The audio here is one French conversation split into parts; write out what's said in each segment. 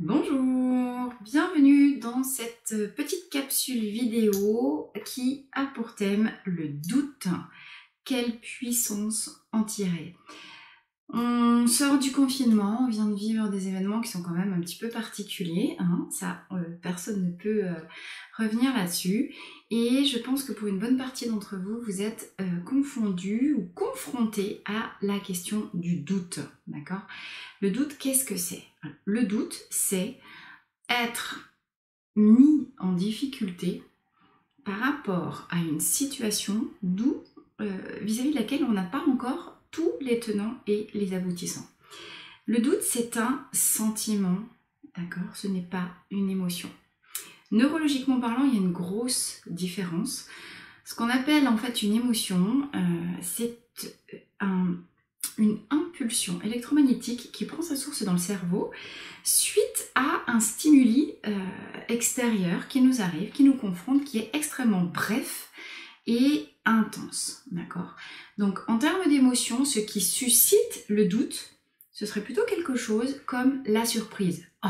Bonjour, bienvenue dans cette petite capsule vidéo qui a pour thème le doute. Quelle puissance en tirer? On sort du confinement, on vient de vivre des événements qui sont quand même un petit peu particuliers, hein, ça personne ne peut revenir là-dessus. Et je pense que pour une bonne partie d'entre vous, vous êtes confondus ou confrontés à la question du doute, d'accord? Le doute, qu'est-ce que c'est? Le doute, c'est être mis en difficulté par rapport à une situation vis-à-vis de laquelle on n'a pas encore tous les tenants et les aboutissants. Le doute, c'est un sentiment, d'accord? Ce n'est pas une émotion. Neurologiquement parlant, il y a une grosse différence. Ce qu'on appelle en fait une émotion, c'est une impulsion électromagnétique qui prend sa source dans le cerveau suite à un stimuli extérieur qui nous arrive, qui nous confronte, qui est extrêmement bref et intense, d'accord? Donc en termes d'émotion, ce qui suscite le doute, ce serait plutôt quelque chose comme la surprise. Oh,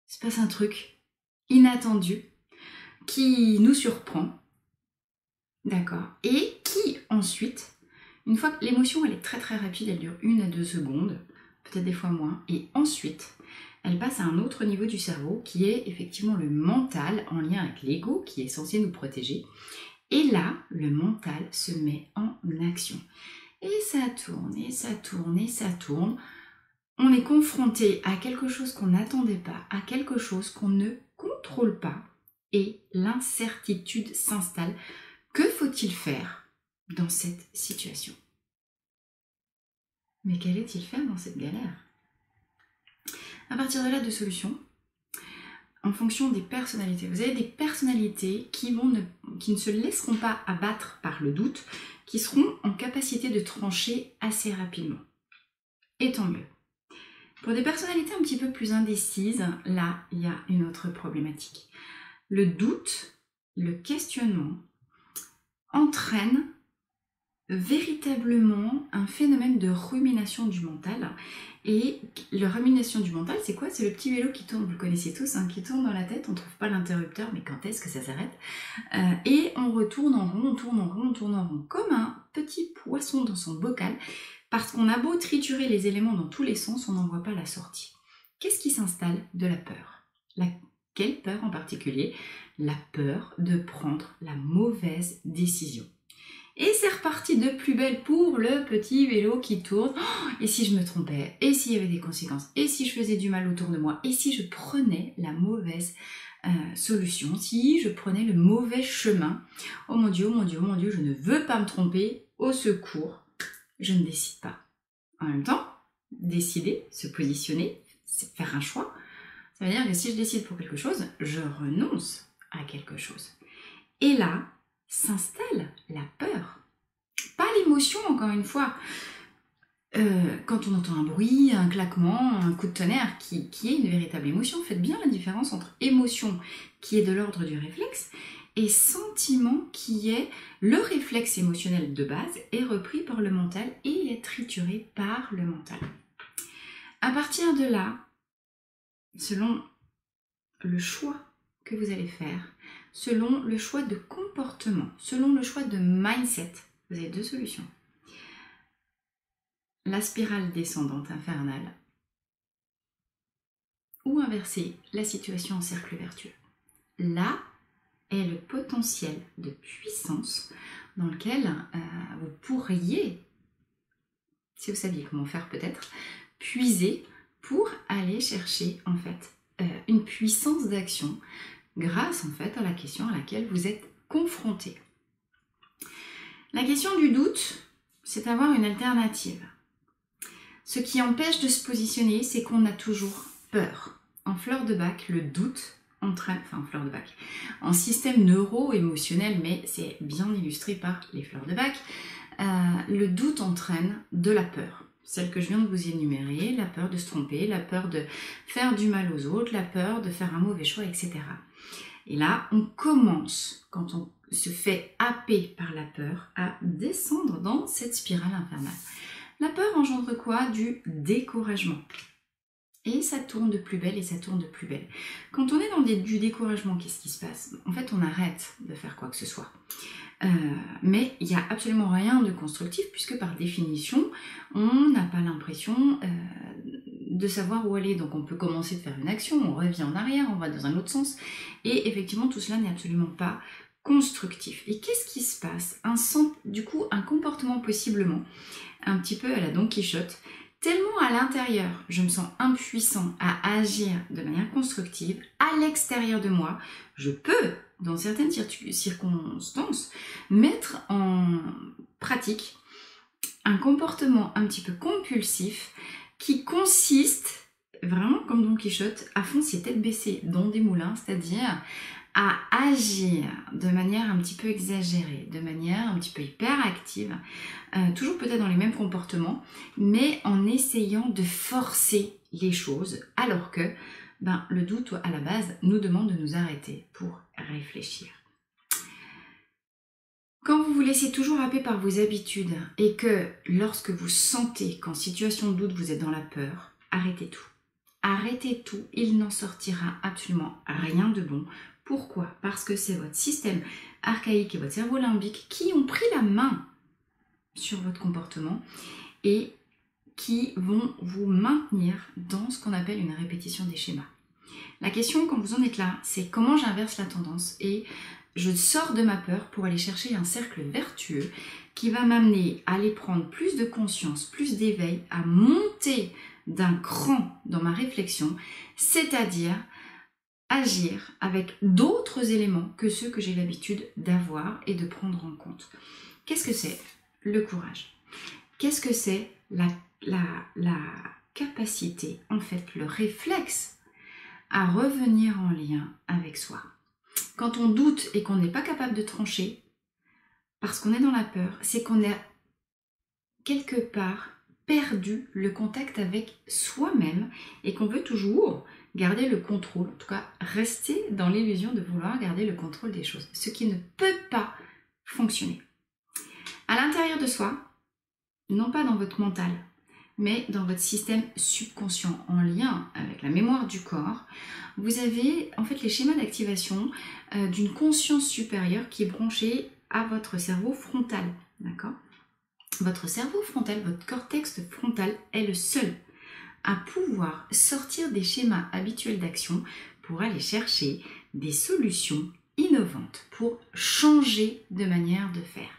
il se passe un truc inattendu qui nous surprend, d'accord? Et qui ensuite, une fois que l'émotion elle est très très rapide, elle dure 1 à 2 secondes, peut-être des fois moins, et ensuite elle passe à un autre niveau du cerveau qui est effectivement le mental en lien avec l'ego qui est censé nous protéger. Et là, le mental se met en action. Et ça tourne, et ça tourne, et ça tourne. On est confronté à quelque chose qu'on n'attendait pas, à quelque chose qu'on ne contrôle pas, et l'incertitude s'installe. Que faut-il faire dans cette situation? Mais qu'allait-il faire dans cette galère? À partir de là, 2 solutions. En fonction des personnalités. Vous avez des personnalités qui ne se laisseront pas abattre par le doute, qui seront en capacité de trancher assez rapidement. Et tant mieux. Pour des personnalités un petit peu plus indécises, là, il y a une autre problématique. Le doute, le questionnement, entraîne véritablement un phénomène de rumination du mental. Et la rumination du mental, c'est quoi? C'est le petit vélo qui tourne, vous le connaissez tous, hein, qui tourne dans la tête, on ne trouve pas l'interrupteur, mais quand est-ce que ça s'arrête? Et on retourne en rond, on tourne en rond, on tourne en rond, comme un petit poisson dans son bocal, parce qu'on a beau triturer les éléments dans tous les sens, on n'en voit pas la sortie. Qu'est-ce qui s'installe? De la peur. Quelle peur en particulier? La peur de prendre la mauvaise décision. Et c'est reparti de plus belle pour le petit vélo qui tourne. Oh, et si je me trompais? Et s'il y avait des conséquences? Et si je faisais du mal autour de moi? Et si je prenais la mauvaise solution? Si je prenais le mauvais chemin? Oh mon Dieu, oh mon Dieu, oh mon Dieu, je ne veux pas me tromper. Au secours, je ne décide pas. En même temps, décider, se positionner, c'est faire un choix. Ça veut dire que si je décide pour quelque chose, je renonce à quelque chose. Et là, s'installe la peur. Pas l'émotion, encore une fois. Quand on entend un bruit, un claquement, un coup de tonnerre, qui est une véritable émotion, faites bien la différence entre émotion, qui est de l'ordre du réflexe, et sentiment, qui est le réflexe émotionnel de base, est repris par le mental et est trituré par le mental. À partir de là, selon le choix que vous allez faire, selon le choix de comportement, selon le choix de mindset, vous avez 2 solutions. La spirale descendante infernale ou inverser la situation en cercle vertueux. Là est le potentiel de puissance dans lequel vous pourriez, si vous saviez comment faire peut-être, puiser pour aller chercher en fait une puissance d'action grâce en fait à la question à laquelle vous êtes confronté. La question du doute, c'est avoir une alternative. Ce qui empêche de se positionner, c'est qu'on a toujours peur. En fleur de bac, le doute entraîne, enfin en fleur de bac, en système neuro-émotionnel, mais c'est bien illustré par les fleurs de bac, le doute entraîne de la peur. Celle que je viens de vous énumérer, la peur de se tromper, la peur de faire du mal aux autres, la peur de faire un mauvais choix, etc. Et là, on commence, quand on se fait happer par la peur, à descendre dans cette spirale infernale. La peur engendre quoi? Du découragement. Et ça tourne de plus belle et ça tourne de plus belle. Quand on est dans du découragement, qu'est-ce qui se passe? En fait, on arrête de faire quoi que ce soit. Mais il n'y a absolument rien de constructif puisque par définition, on n'a pas l'impression de savoir où aller. Donc on peut commencer de faire une action, on revient en arrière, on va dans un autre sens. Et effectivement, tout cela n'est absolument pas constructif. Et qu'est-ce qui se passe? Du coup, un comportement possiblement un petit peu à la Don Quichotte. Tellement à l'intérieur, je me sens impuissant à agir de manière constructive. À l'extérieur de moi, je peux, dans certaines circonstances, mettre en pratique un comportement un petit peu compulsif qui consiste, vraiment comme Don Quichotte, à foncer tête baissée dans des moulins, c'est-à-dire à agir de manière un petit peu exagérée, de manière un petit peu hyperactive, toujours peut-être dans les mêmes comportements, mais en essayant de forcer les choses, alors que le doute, à la base, nous demande de nous arrêter pour réfléchir. Quand vous vous laissez toujours happer par vos habitudes et que lorsque vous sentez qu'en situation de doute, vous êtes dans la peur, arrêtez tout. Arrêtez tout, il n'en sortira absolument rien de bon. Pourquoi? Parce que c'est votre système archaïque et votre cerveau limbique qui ont pris la main sur votre comportement et qui vont vous maintenir dans ce qu'on appelle une répétition des schémas. La question, quand vous en êtes là, c'est comment j'inverse la tendance et je sors de ma peur pour aller chercher un cercle vertueux qui va m'amener à aller prendre plus de conscience, plus d'éveil, à monter d'un cran dans ma réflexion, c'est-à-dire agir avec d'autres éléments que ceux que j'ai l'habitude d'avoir et de prendre en compte. Qu'est-ce que c'est le courage? Qu'est-ce que c'est la capacité, en fait, le réflexe à revenir en lien avec soi? Quand on doute et qu'on n'est pas capable de trancher, parce qu'on est dans la peur, c'est qu'on a quelque part perdu le contact avec soi-même et qu'on veut toujours garder le contrôle, en tout cas rester dans l'illusion de vouloir garder le contrôle des choses, ce qui ne peut pas fonctionner. À l'intérieur de soi, non pas dans votre mental, mais dans votre système subconscient en lien avec la mémoire du corps, vous avez en fait les schémas d'activation d'une conscience supérieure qui est branchée à votre cerveau frontal, d'accord ? Votre cerveau frontal, votre cortex frontal est le seul à pouvoir sortir des schémas habituels d'action pour aller chercher des solutions innovantes, pour changer de manière de faire.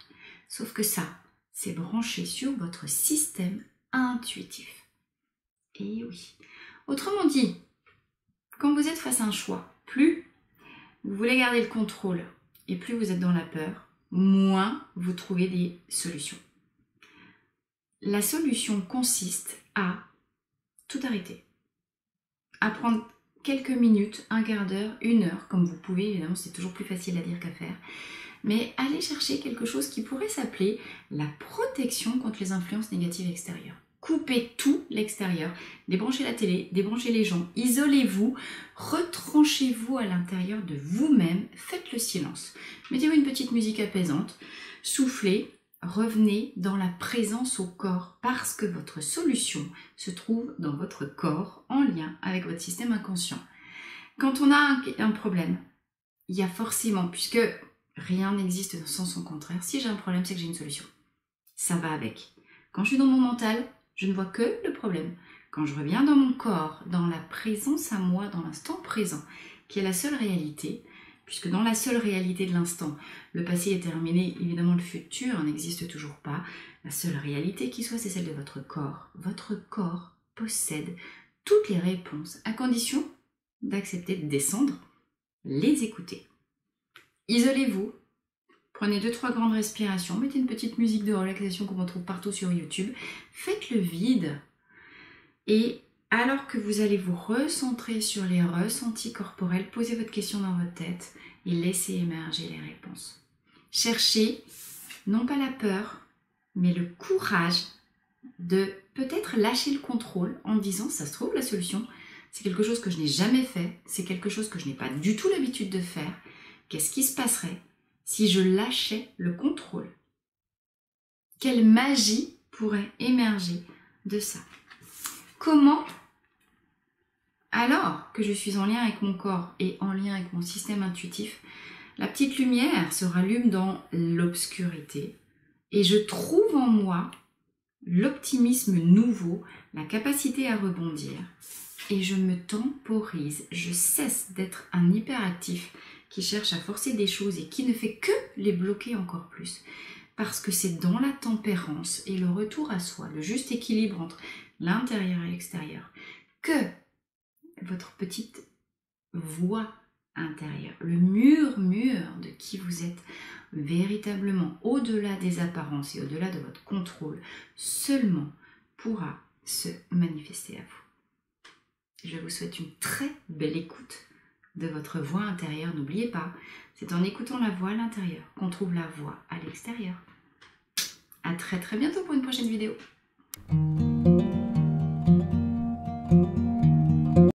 Sauf que ça, c'est branché sur votre système intuitif. Et oui. Autrement dit, quand vous êtes face à un choix, plus vous voulez garder le contrôle et plus vous êtes dans la peur, moins vous trouvez des solutions. La solution consiste à tout arrêter, à prendre quelques minutes, un quart d'heure, une heure, comme vous pouvez, évidemment c'est toujours plus facile à dire qu'à faire, mais aller chercher quelque chose qui pourrait s'appeler la protection contre les influences négatives extérieures. Coupez tout l'extérieur, débranchez la télé, débranchez les gens, isolez-vous, retranchez-vous à l'intérieur de vous-même, faites le silence. Mettez-vous une petite musique apaisante, soufflez, revenez dans la présence au corps parce que votre solution se trouve dans votre corps en lien avec votre système inconscient. Quand on a un problème, il y a forcément, puisque rien n'existe sans son contraire, si j'ai un problème, c'est que j'ai une solution. Ça va avec. Quand je suis dans mon mental, je ne vois que le problème. Quand je reviens dans mon corps, dans la présence à moi, dans l'instant présent, qui est la seule réalité, puisque dans la seule réalité de l'instant, le passé est terminé, évidemment le futur n'existe toujours pas, la seule réalité qui soit, c'est celle de votre corps. Votre corps possède toutes les réponses, à condition d'accepter de descendre, les écouter. Isolez-vous, prenez 2-3 grandes respirations, mettez une petite musique de relaxation qu'on retrouve partout sur YouTube, faites le vide et alors que vous allez vous recentrer sur les ressentis corporels, posez votre question dans votre tête et laissez émerger les réponses. Cherchez non pas la peur, mais le courage de peut-être lâcher le contrôle en disant ça se trouve la solution, c'est quelque chose que je n'ai jamais fait, c'est quelque chose que je n'ai pas du tout l'habitude de faire. Qu'est-ce qui se passerait si je lâchais le contrôle? Quelle magie pourrait émerger de ça? Comment Alors que je suis en lien avec mon corps et en lien avec mon système intuitif, la petite lumière se rallume dans l'obscurité et je trouve en moi l'optimisme nouveau, la capacité à rebondir et je me temporise, je cesse d'être un hyperactif qui cherche à forcer des choses et qui ne fait que les bloquer encore plus. Parce que c'est dans la tempérance et le retour à soi, le juste équilibre entre l'intérieur et l'extérieur, que votre petite voix intérieure, le murmure de qui vous êtes véritablement au-delà des apparences et au-delà de votre contrôle, seulement pourra se manifester à vous. Je vous souhaite une très belle écoute de votre voix intérieure. N'oubliez pas, c'est en écoutant la voix à l'intérieur qu'on trouve la voix à l'extérieur. À très bientôt pour une prochaine vidéo.